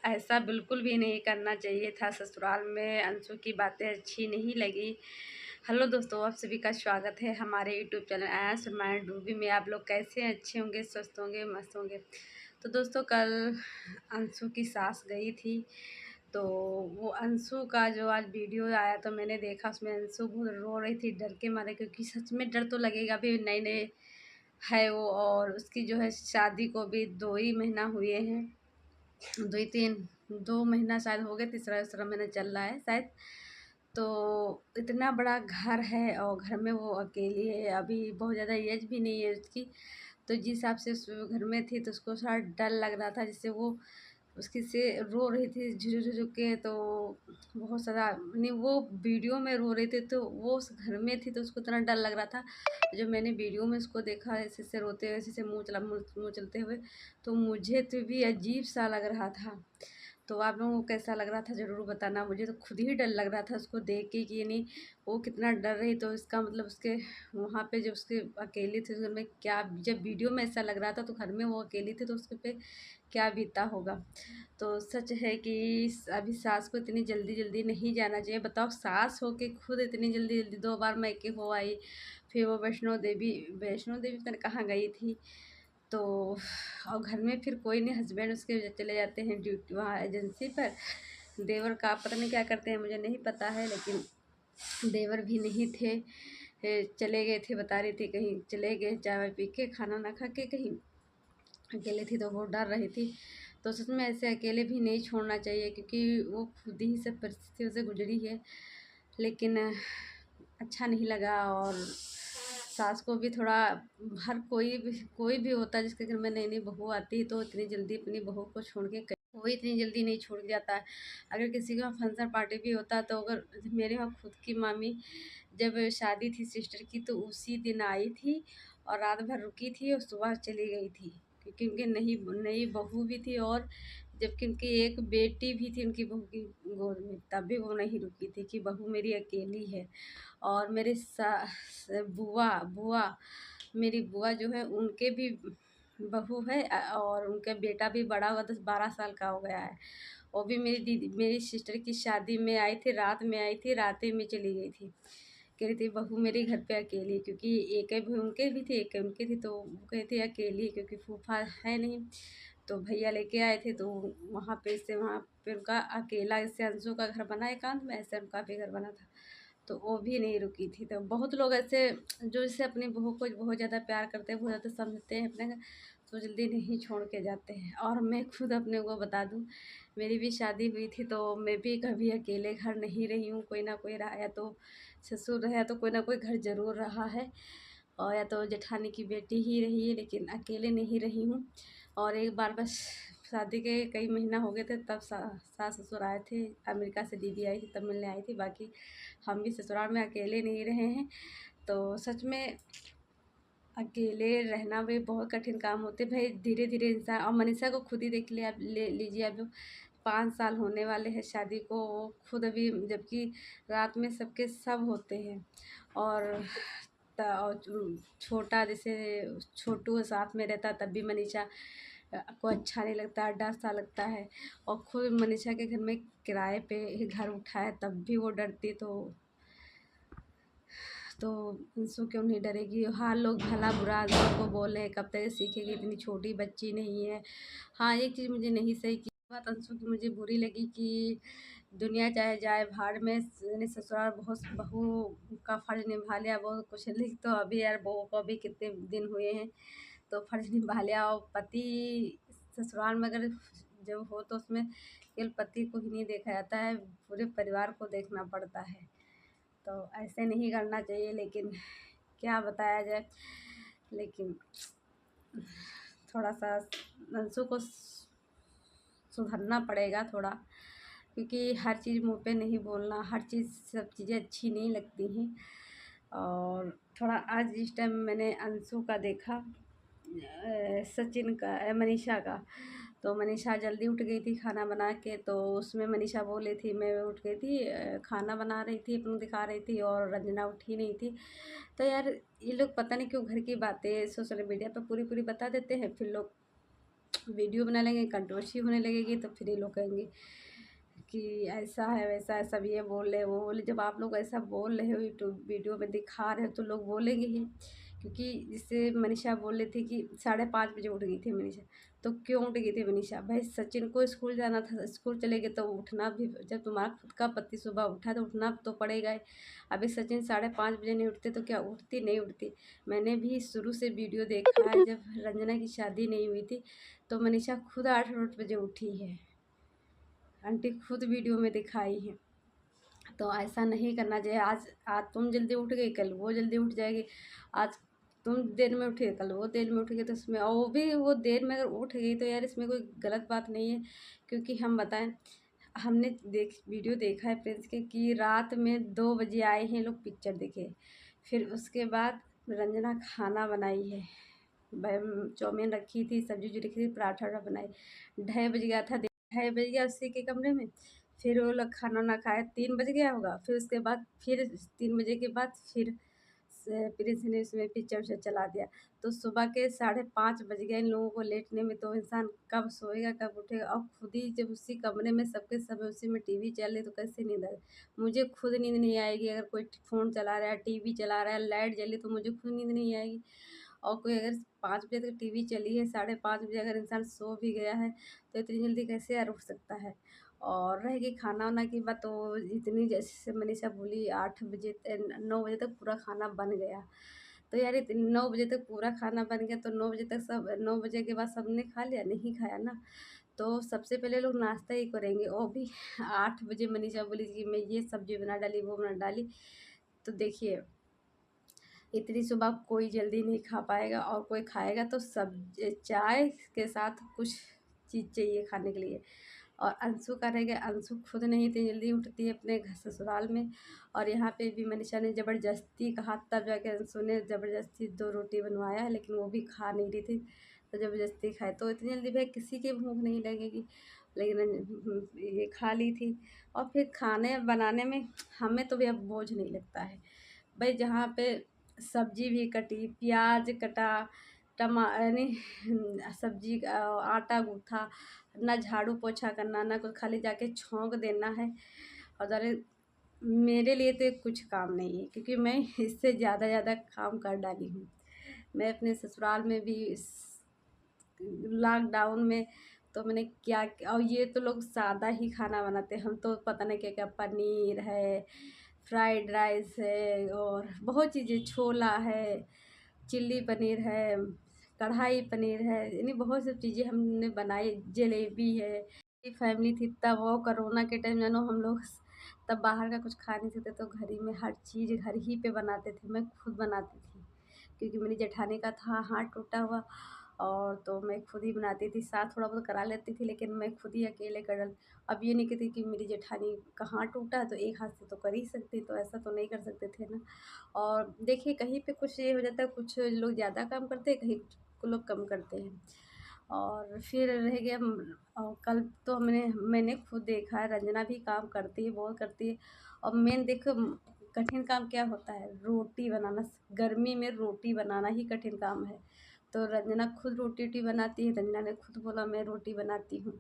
ऐसा बिल्कुल भी नहीं करना चाहिए था। ससुराल में अंशु की बातें अच्छी नहीं लगी। हेलो दोस्तों, आप सभी का स्वागत है हमारे यूट्यूब चैनल ऐश माइंड रूबी में। आप लोग कैसे हैं? अच्छे होंगे, स्वस्थ होंगे, मस्त होंगे। तो दोस्तों, कल अंशु की सास गई थी, तो वो अंशु का जो आज वीडियो आया तो मैंने देखा, उसमें अंशु बहुत रो रही थी डर के मारे, क्योंकि सच में डर तो लगेगा भी। नए नए है वो, और उसकी जो है शादी को भी 2 ही महीना हुए हैं, 2 महीना शायद हो गए, तीसरा तीसरा महीना चल रहा है शायद। तो इतना बड़ा घर है और घर में वो अकेली है, अभी बहुत ज़्यादा एज भी नहीं है उसकी। तो जिस हिसाब से उस घर में थी तो उसको थोड़ा डर लग रहा था, जिससे वो उसकी से रो रही थी झुझुक झुझुक के। तो बहुत ज़्यादा नहीं, वो वीडियो में रो रही थी तो वो उस घर में थी तो उसको इतना डर लग रहा था। जब मैंने वीडियो में उसको देखा ऐसे ऐसे रोते हुए, ऐसे ऐसे मुँह चलते हुए, तो मुझे तो भी अजीब सा लग रहा था। तो आप लोगों को कैसा लग रहा था ज़रूर बताना। मुझे तो खुद ही डर लग रहा था उसको देख के कि नहीं वो कितना डर रही, तो इसका मतलब उसके वहाँ पे जब उसके अकेली थी उस घर में, क्या जब वीडियो में ऐसा लग रहा था तो घर में वो अकेली थी तो उसके पे क्या बीता होगा। तो सच है कि अभी सास को इतनी जल्दी जल्दी नहीं जाना चाहिए। बताओ, सास हो के खुद इतनी जल्दी जल्दी 2 बार मैके हो आई, फिर वो वैष्णो देवी पता नहीं कहाँ गई थी। तो और घर में फिर कोई नहीं, हस्बैंड उसके चले जाते हैं ड्यूटी वहाँ एजेंसी पर। देवर का पता नहीं क्या करते हैं, मुझे नहीं पता है, लेकिन देवर भी नहीं थे। चले गए थे, बता रही थी कहीं चले गए चाय वाय पी के, खाना ना खा के कहीं। अकेले थी तो वो डर रही थी। तो सच में ऐसे अकेले भी नहीं छोड़ना चाहिए, क्योंकि वो खुद ही सब परिस्थितियों से गुजरी है। लेकिन अच्छा नहीं लगा। और सास को भी थोड़ा, हर कोई भी होता है जिसके घर में नई नई बहू आती है तो इतनी जल्दी अपनी बहू को छोड़ के कोई इतनी जल्दी नहीं छोड़ जाता है। अगर किसी का फंक्शन पार्टी भी होता है तो अगर मेरे वहाँ खुद की मामी जब शादी थी सिस्टर की तो उसी दिन आई थी और रात भर रुकी थी और सुबह चली गई थी, क्योंकि उनकी नई नई बहू भी थी, और जबकि उनकी एक बेटी भी थी उनकी बहू की गोद में, तब भी वो नहीं रुकी थी कि बहू मेरी अकेली है। और मेरे बुआ बुआ मेरी बुआ जो है उनके भी बहू है, और उनका बेटा भी बड़ा हुआ 10-12 साल का हो गया है। वो भी मेरी सिस्टर की शादी में आई थी, रात में आई थी, रात ही में चली गई थी। कह रही थी बहू मेरी घर पे अकेली, क्योंकि एक ही बहू उनके भी थी, एक ही उनकी थी, तो वो कही थी अकेली, क्योंकि फूफा है नहीं। तो भैया लेके आए थे, तो वहाँ पे उनका अकेला, इससे अंशु का घर बना एकांत में, ऐसे उनका भी घर बना था। तो वो भी नहीं रुकी थी। तो बहुत लोग ऐसे जो जैसे अपनी बहू को बहुत ज़्यादा प्यार करते हैं, बहुत ज़्यादा समझते हैं अपने, तो जल्दी नहीं छोड़ के जाते हैं। और मैं खुद अपने को बता दूँ, मेरी भी शादी हुई थी तो मैं भी कभी अकेले घर नहीं रही हूँ। कोई ना कोई रहा, या तो ससुर रहे, या तो कोई ना कोई घर ज़रूर रहा है, और या तो जेठानी की बेटी ही रही है, लेकिन अकेले नहीं रही हूँ। और एक बार बस शादी के कई महीना हो गए थे तब सास ससुर आए थे, अमेरिका से दीदी आई थी तब मिलने आई थी। बाकी हम भी ससुराल में अकेले नहीं रहे हैं। तो सच में अकेले रहना भी बहुत कठिन काम होते भाई। धीरे धीरे इंसान, और मनीषा को खुद ही देख ले, आप ले लीजिए, अब 5 साल होने वाले हैं शादी को, वो खुद अभी, जबकि रात में सबके सब होते हैं। और और छोटा जैसे छोटू साथ में रहता तब भी मनीषा को अच्छा नहीं लगता, डर सा लगता है। और खुद मनीषा के घर में किराए पे घर उठा है तब भी वो डरती। तो इंसू क्यों नहीं डरेगी? हाँ, लोग भला बुरा इंसू को बोले हैं, कब तक ये सीखेगी, इतनी छोटी बच्ची नहीं है। हाँ, एक चीज़ मुझे नहीं सही की बात अंशु की मुझे बुरी लगी कि दुनिया चाहे जाए भाड़ में, यानी ससुराल बहुत बहू का फर्ज निभा लिया बहुत कुछ, लेकिन तो अभी यार बहू को अभी कितने दिन हुए हैं तो फर्ज निभा लिया। और पति ससुराल में अगर जब हो तो उसमें केवल पति को ही नहीं देखा जाता है, पूरे परिवार को देखना पड़ता है। तो ऐसे नहीं करना चाहिए, लेकिन क्या बताया जाए। लेकिन थोड़ा सा अंशु को सुधरना पड़ेगा थोड़ा, क्योंकि हर चीज़ मुँह पे नहीं बोलना, हर चीज़ सब चीज़ें अच्छी नहीं लगती हैं। और थोड़ा आज इस टाइम मैंने अंशु का देखा, सचिन का, मनीषा का। तो मनीषा जल्दी उठ गई थी खाना बना के, तो उसमें मनीषा बोली थी, मैं उठ गई थी, खाना बना रही थी, अपना दिखा रही थी, और रंजना उठी नहीं थी। तो यार ये लोग पता नहीं क्यों घर की बातें सोशल मीडिया पर पूरी पूरी बता देते हैं, फिर लोग वीडियो बना लेंगे, कंट्रोवर्सी होने लगेगी, तो फिर ये लोग कहेंगे कि ऐसा है वैसा है, सब ये बोल रहे वो बोले। जब आप लोग ऐसा बोल रहे हो, यूट्यूब वीडियो में दिखा रहे हो, तो लोग बोलेंगे ही। क्योंकि जिससे मनीषा बोल रही थी कि 5:30 बजे उठ गई थी मनीषा। तो क्यों उठ गई थी मनीषा? भाई सचिन को स्कूल जाना था, स्कूल चले गए तो उठना भी, जब तुम्हारा खुद का पति सुबह उठा तो उठना तो पड़ेगा ही। अभी सचिन 5:30 बजे नहीं उठते तो क्या उठती? नहीं उठती। मैंने भी शुरू से वीडियो देखा है, जब रंजना की शादी नहीं हुई थी तो मनीषा खुद 8-8 बजे उठी है, आंटी खुद वीडियो में दिखाई है। तो ऐसा नहीं करना चाहिए। आज आज तुम जल्दी उठ गई, कल वो जल्दी उठ जाएगी। आज तुम देर में उठी, कल वो देर में उठ गई, तो इसमें और वो भी वो देर में अगर उठ गई तो यार इसमें कोई गलत बात नहीं है। क्योंकि हम बताएं, हमने वीडियो देखा है प्रिंस के कि रात में 2 बजे आए हैं लोग पिक्चर देखे। फिर उसके बाद रंजना खाना बनाई है, चाउमीन रखी थी, सब्जी जो रखी थी, पराठा वराठा बनाई। 2:30 बज गया था, 2:30 बज गया उसी के कमरे में। फिर वो लोग खाना ना खाए, 3 बज गया होगा। फिर उसके बाद फिर 3 बजे के बाद फिर प्रिंस ने उसमें पिक्चर उच्चर चला दिया। तो सुबह के 5:30 बज गए इन लोगों को लेटने में, तो इंसान कब सोएगा कब उठेगा? और खुद ही जब उसी कमरे में सबके सब उसी में टीवी चल रही, तो कैसे नींद आए? मुझे खुद नींद नहीं आएगी। अगर कोई फ़ोन चला रहा है, टीवी चला रहा है, लाइट जली, तो मुझे खुद नींद नहीं आएगी। और कोई अगर 5 बजे तक टीवी चली है, 5:30 बजे अगर इंसान सो भी गया है, तो इतनी जल्दी कैसे यार उठ सकता है? और रह गई खाना वाना की बात, तो इतनी जैसे मनीषा बोली 8 बजे 9 बजे तक पूरा खाना बन गया। तो यार 9 बजे तक पूरा खाना बन गया, तो 9 बजे तक सब, 9 बजे के बाद सबने खा लिया? नहीं खाया ना। तो सबसे पहले लोग नाश्ता ही करेंगे, और भी 8 बजे मनीषा बोली कि मैं ये सब्जी बना डाली, वो बना डाली। तो देखिए, इतनी सुबह कोई जल्दी नहीं खा पाएगा, और कोई खाएगा तो सब चाय के साथ कुछ चीज़ चाहिए खाने के लिए। और अंशु का रह गया, अंशु खुद नहीं इतनी जल्दी उठती है अपने घर ससुराल में। और यहाँ पे भी मनीषा ने ज़बरदस्ती कहा, तब जाके अंशु ने ज़बरदस्ती 2 रोटी बनवाया है, लेकिन वो भी खा नहीं रही थी, तो ज़बरदस्ती खाए। तो इतनी जल्दी भाई किसी की भूख नहीं लगेगी, लेकिन ये खा ली थी। और फिर खाने बनाने में हमें तो भी अब बोझ नहीं लगता है भाई। जहाँ पे सब्जी भी कटी, प्याज कटा, यानी सब्जी आटा गूँथा, ना झाड़ू पोछा करना, ना कुछ, खाली जाके छौंक देना है। और ज़रा मेरे लिए तो ये कुछ काम नहीं है, क्योंकि मैं इससे ज़्यादा काम कर डाली हूँ। मैं अपने ससुराल में भी लॉकडाउन में, तो मैंने क्या, और ये तो लोग सादा ही खाना बनाते हैं, हम तो पता नहीं क्या क्या, पनीर है, फ्राइड राइस है, और बहुत चीज़ें, छोला है, चिल्ली पनीर है, कढ़ाई पनीर है, यानी बहुत सी चीज़ें हमने बनाई, जलेबी है। फैमिली थी तब, वो कोरोना के टाइम जानो हम लोग तब बाहर का कुछ खा नहीं सकते, तो घर ही में हर चीज़ घर ही पे बनाते थे। मैं खुद बनाती थी, क्योंकि मेरी जेठानी का था हाथ टूटा हुआ, और तो मैं खुद ही बनाती थी। साथ थोड़ा बहुत करा लेती थी, लेकिन मैं खुद ही अकेले कर डाल। अब ये नहीं कहती कि मेरी जेठानी का हाथ टूटा है तो एक हाथ से तो कर ही सकती, तो ऐसा तो नहीं कर सकते थे ना। और देखिए, कहीं पे कुछ ये हो जाता है, कुछ लोग ज़्यादा काम करते हैं, कहीं कुछ लोग कम करते हैं। और फिर रह गया और कल तो मैंने खुद देखा है, रंजना भी काम करती है, बहुत करती है। और मेन देखो, कठिन काम क्या होता है? रोटी बनाना। गर्मी में रोटी बनाना ही कठिन काम है। तो रंजना खुद रोटी वोटी बनाती है, रंजना ने खुद बोला मैं रोटी बनाती हूँ।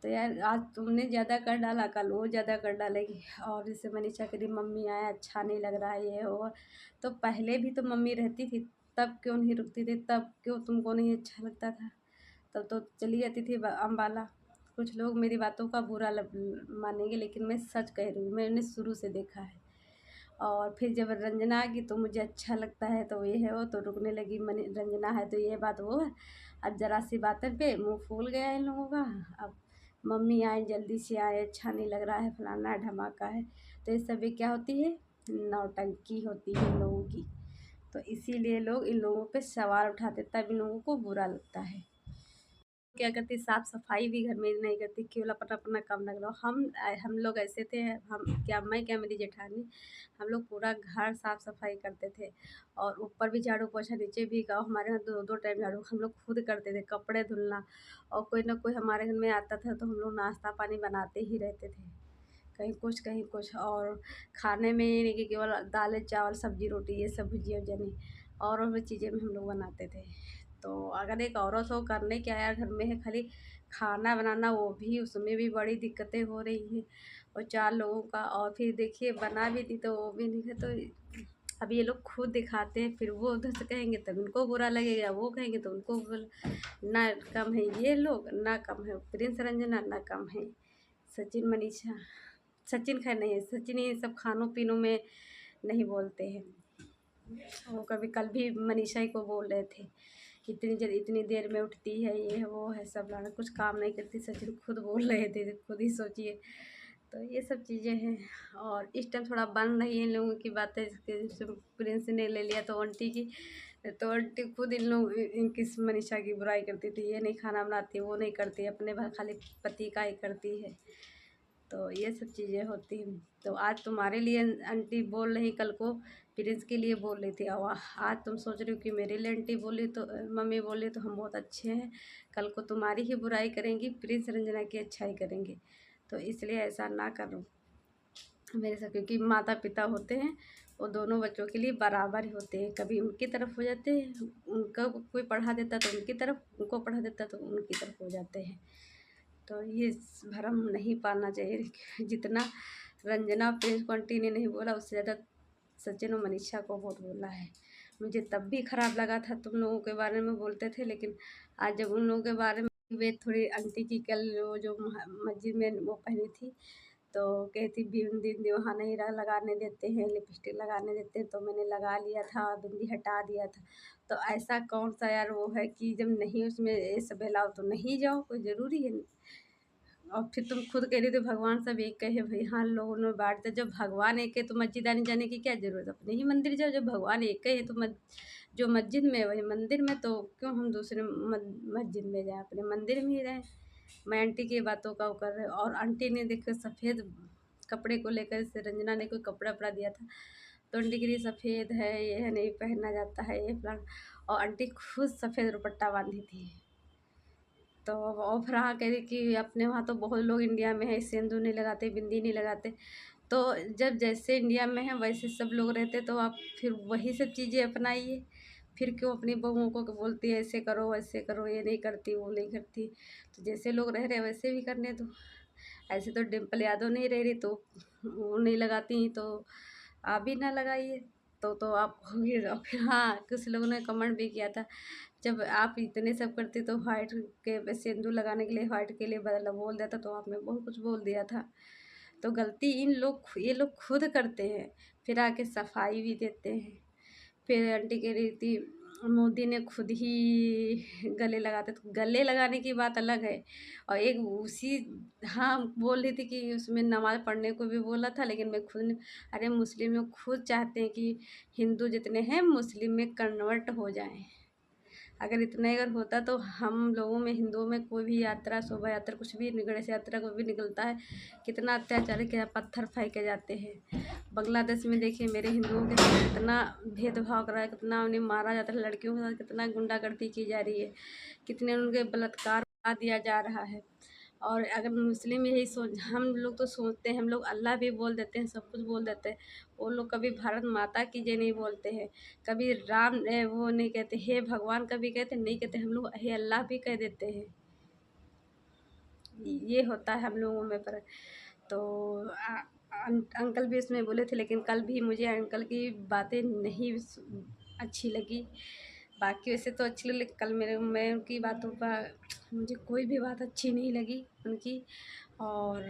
तो यार आज तुमने ज़्यादा कर डाला, कल वो ज़्यादा कर डालेगी। और जैसे मनीषा कह रही मम्मी आए, अच्छा नहीं लग रहा है ये वो। तो पहले भी तो मम्मी रहती थी, तब क्यों नहीं रुकती थी? तब क्यों तुमको नहीं अच्छा लगता था? तब तो चली जाती थी अम्बाला। कुछ लोग मेरी बातों का बुरा मानेंगे, लेकिन मैं सच कह रही हूँ, मैंने शुरू से देखा है। और फिर जब रंजना आ गई तो मुझे अच्छा लगता है, तो ये है वो, तो रुकने लगी। मनी रंजना है तो ये बात वो है। अब ज़रा सी बातों पे मुंह फूल गया है इन लोगों का। अब मम्मी आए, जल्दी से आए, अच्छा नहीं लग रहा है, फलाना है, धमाका है। तो ये सब क्या होती है? नौटंकी होती है इन लोगों की। तो इसीलिए लोग इन लोगों पे सवाल उठाते, तब इन लोगों को बुरा लगता है। क्या करती, साफ सफाई भी घर में नहीं करती, केवल अपना अपना काम लग रहा। हम लोग ऐसे थे, हम क्या, मैं क्या, मेरी जेठानी, हम लोग पूरा घर साफ सफाई करते थे। और ऊपर भी झाड़ू पोछा, नीचे भी। गाँव हमारे यहाँ 2 टाइम झाड़ू हम लोग खुद करते थे, कपड़े धुलना। और कोई ना कोई हमारे घर में आता था, तो हम लोग नाश्ता पानी बनाते ही रहते थे, कहीं कुछ कहीं कुछ। और खाने में ये नहीं कि केवल दालें चावल सब्जी रोटी, ये सब भुजिया वुजिया नहीं, और भी चीज़ें भी हम लोग बनाते थे। तो अगर एक औरत हो करने क्या यार, घर में है खाली खाना बनाना, वो भी उसमें भी बड़ी दिक्कतें हो रही हैं। और 4 लोगों का, और फिर देखिए बना भी दी तो वो भी नहीं है। तो अब ये लोग खुद दिखाते हैं, फिर वो उधर से कहेंगे तब इनको बुरा लगेगा, वो कहेंगे तो उनको ना कम है ये लोग, ना कम है प्रिंस रंजना, ना कम है सचिन मनीषा। सचिन खैर नहीं है, सचिन ये सब खानों पीनों में नहीं बोलते हैं। वो कभी कल भी मनीषा ही को बोल रहे थे, इतनी देर में उठती है, ये है वो है, सब लाना कुछ काम नहीं करती, सचिन खुद बोल रहे थे, खुद ही सोचिए। तो ये सब चीज़ें हैं। और इस टाइम थोड़ा बन रही है इन लोगों की बातें, जैसे प्रिंस ने ले लिया तो आंटी की, तो आंटी खुद इनकी मनीषा की बुराई करती थी, ये नहीं खाना बनाती, वो नहीं करती, अपने भर खाली पति का ही करती है। तो ये सब चीज़ें होती हैं। तो आज तुम्हारे लिए आंटी बोल रही, कल को प्रिंस के लिए बोल रही थी, और आज तुम सोच रही हो कि मेरे लिए आंटी बोली, तो मम्मी बोली तो हम बहुत अच्छे हैं, कल को तुम्हारी ही बुराई करेंगी, प्रिंस रंजना की अच्छाई करेंगे। तो इसलिए ऐसा ना करो मेरे साथ, क्योंकि माता पिता होते हैं वो दोनों बच्चों के लिए बराबर ही होते हैं। कभी उनकी तरफ हो जाते हैं, उनका कोई पढ़ा देता तो उनकी तरफ, उनको पढ़ा देता तो उनकी तरफ हो जाते हैं। तो ये भरम नहीं पालना चाहिए। जितना रंजना प्रिंस को आंटी ने नहीं बोला, उससे ज़्यादा सचिन और मनीषा को बहुत बोला है। मुझे तब भी ख़राब लगा था तुम लोगों के बारे में बोलते थे, लेकिन आज जब उन लोगों के बारे में वे थोड़ी आंटी की कल वो जो मस्जिद में वो पहनी थी, तो कहती बिंदी वहाँ नहीं लगाने देते हैं, लिपस्टिक लगाने देते हैं, तो मैंने लगा लिया था, बिंदी हटा दिया था। तो ऐसा कौन सा यार वो है कि जब नहीं उसमें ये सब अलाउ तो नहीं जाओ, कोई ज़रूरी है। और फिर तुम खुद कह रही थी भगवान सब एक है भाई, हाँ लोगों ने बांटते, जब भगवान एक है तो मस्जिद आने जाने की क्या ज़रूरत है, अपने ही मंदिर जाओ। जब भगवान एक है तो जो मस्जिद में है वही मंदिर में, तो क्यों हम दूसरे मस्जिद में जाएं, अपने मंदिर में ही रहें। मैं आंटी की बातों का वो कर रही, और आंटी ने देखो सफ़ेद कपड़े को लेकर से रंजना ने कोई कपड़ा वपड़ा दिया था, तो आंटी के लिए सफ़ेद है, ये है नहीं पहनना जाता है, ये फलाना। और आंटी खुद सफ़ेद दुपट्टा बांधी थी। तो और फिर हाँ कह रही कि अपने वहाँ तो बहुत लोग इंडिया में है सिंदूर नहीं लगाते, बिंदी नहीं लगाते। तो जब जैसे इंडिया में है वैसे सब लोग रहते, तो आप फिर वही सब चीज़ें अपनाइए। फिर क्यों अपनी बहुओं को बोलती है ऐसे करो वैसे करो, ये नहीं करती वो नहीं करती। तो जैसे लोग रह रहे वैसे भी करने दो। ऐसे तो डिम्पल यादव नहीं रह रही, तो वो नहीं लगाती, तो आप भी ना लगाइए। तो आप होगी। और फिर हाँ कुछ लोगों ने कमेंट भी किया था, जब आप इतने सब करते तो वाइट के सिंदूर लगाने के लिए वाइट के लिए बदला बोल दिया था, तो आपने बहुत कुछ बोल दिया था। तो गलती ये लोग खुद करते हैं, फिर आके सफाई भी देते हैं। फिर आंटी कह रही थी मोदी ने खुद ही गले लगाते, तो गले लगाने की बात अलग है। और एक उसी हाँ बोल रही थी कि उसमें नमाज़ पढ़ने को भी बोला था, लेकिन मैं खुद अरे मुस्लिम लोग खुद चाहते हैं कि हिंदू जितने हैं मुस्लिम में कन्वर्ट हो जाएं। अगर इतना अगर होता तो हम लोगों में हिंदुओं में कोई भी यात्रा, शोभा यात्रा, कुछ भी गणेश यात्रा को भी निकलता है, कितना अत्याचार किया, पत्थर फेंके जाते हैं। बांग्लादेश में देखिए मेरे हिंदुओं के साथ कितना भेदभाव करा है, कितना उन्हें मारा जाता है, लड़कियों के साथ कितना गुंडागर्दी की जा रही है, कितने उनके बलात्कार बढ़ा दिया जा रहा है। और अगर मुस्लिम यही सोच, हम लोग तो सोचते हैं, हम लोग अल्लाह भी बोल देते हैं, सब कुछ बोल देते हैं। वो लोग कभी भारत माता की जय नहीं बोलते हैं, कभी राम वो नहीं कहते, हे भगवान कभी कहते नहीं कहते, हम लोग हे अल्लाह भी कह देते हैं। ये होता है हम लोगों में पर। तो अंकल भी इसमें बोले थे, लेकिन कल भी मुझे अंकल की बातें नहीं अच्छी लगी। बाकी वैसे तो अच्छी लगी, कल मैं उनकी बातों पर मुझे कोई भी बात अच्छी नहीं लगी उनकी। और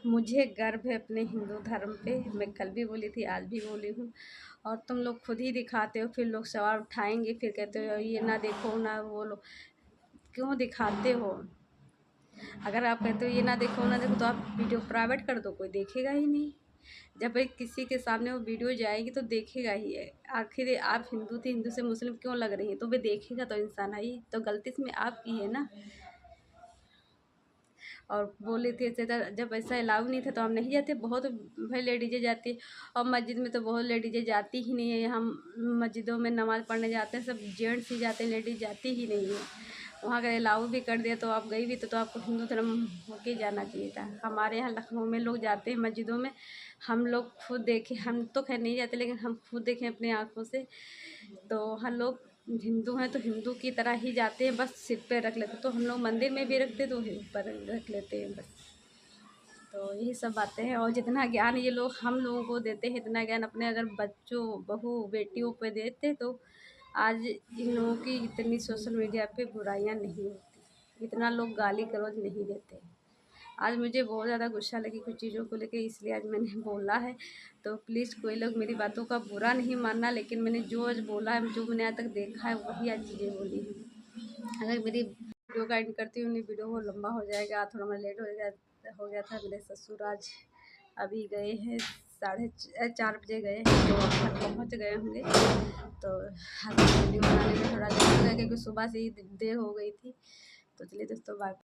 मुझे गर्व है अपने हिंदू धर्म पे, मैं कल भी बोली थी आज भी बोली हूँ। और तुम लोग खुद ही दिखाते हो, फिर लोग सवाल उठाएंगे, फिर कहते हो ये ना देखो ना वो लो, क्यों दिखाते हो? अगर आप कहते हो ये ना देखो, तो आप वीडियो प्राइवेट कर दो, कोई देखेगा ही नहीं। जब एक किसी के सामने वो वीडियो जाएगी तो देखेगा ही है। आखिर आप हिंदू थे, हिंदू से मुस्लिम क्यों लग रही है, तो वे देखेगा तो इंसान है ही, तो गलती इसमें आपकी है ना। और बोले थे जब ऐसा अलाउ नहीं था तो हम नहीं जाते, बहुत भाई लेडीजें जाती है। और मस्जिद में तो बहुत लेडीजें जाती ही नहीं है, हम मस्जिदों में नमाज़ पढ़ने जाते हैं सब जेंट्स ही जाते हैं, लेडीज जाती ही नहीं है। वहाँ अगर अलाउ भी कर दिया तो आप गई भी तो आपको हिंदू धर्म होके जाना चाहिए था। हमारे यहाँ लखनऊ में लोग जाते हैं मस्जिदों में, हम लोग खुद देखे, हम तो खैर नहीं जाते लेकिन हम खुद देखें अपनी आँखों से, तो हम लोग हिंदू हैं तो हिंदू की तरह ही जाते हैं, बस सिर पे रख लेते, तो हम लोग मंदिर में भी रखते तो ऊपर रख लेते हैं बस। तो यही सब बातें हैं। और जितना ज्ञान ये लोग हम लोगों को देते हैं, इतना ज्ञान अपने अगर बच्चों बहू बेटियों पे देते तो आज इन लोगों की इतनी सोशल मीडिया पे बुराइयां नहीं होती, इतना लोग गाली गलौज नहीं देते। आज मुझे बहुत ज़्यादा गुस्सा लगी कुछ चीज़ों को लेके, इसलिए आज मैंने बोला है। तो प्लीज़ कोई लोग मेरी बातों का बुरा नहीं मानना, लेकिन मैंने जो आज बोला है, जो मैंने आज तक देखा है, वही आज चीज़ें बोली हैं। अगर मेरी वीडियो का एंड करती हूँ, वीडियो वो लंबा हो जाएगा, थोड़ा मैं लेट हो गया था। मेरे ससुर आज अभी गए हैं 4:30 बजे गए हैं, तो अब घर पहुँच गए होंगे। तो वीडियो बनाने में थोड़ा लेट हो गया क्योंकि सुबह से ही देर हो गई थी। तो चलिए दोस्तों, बाय।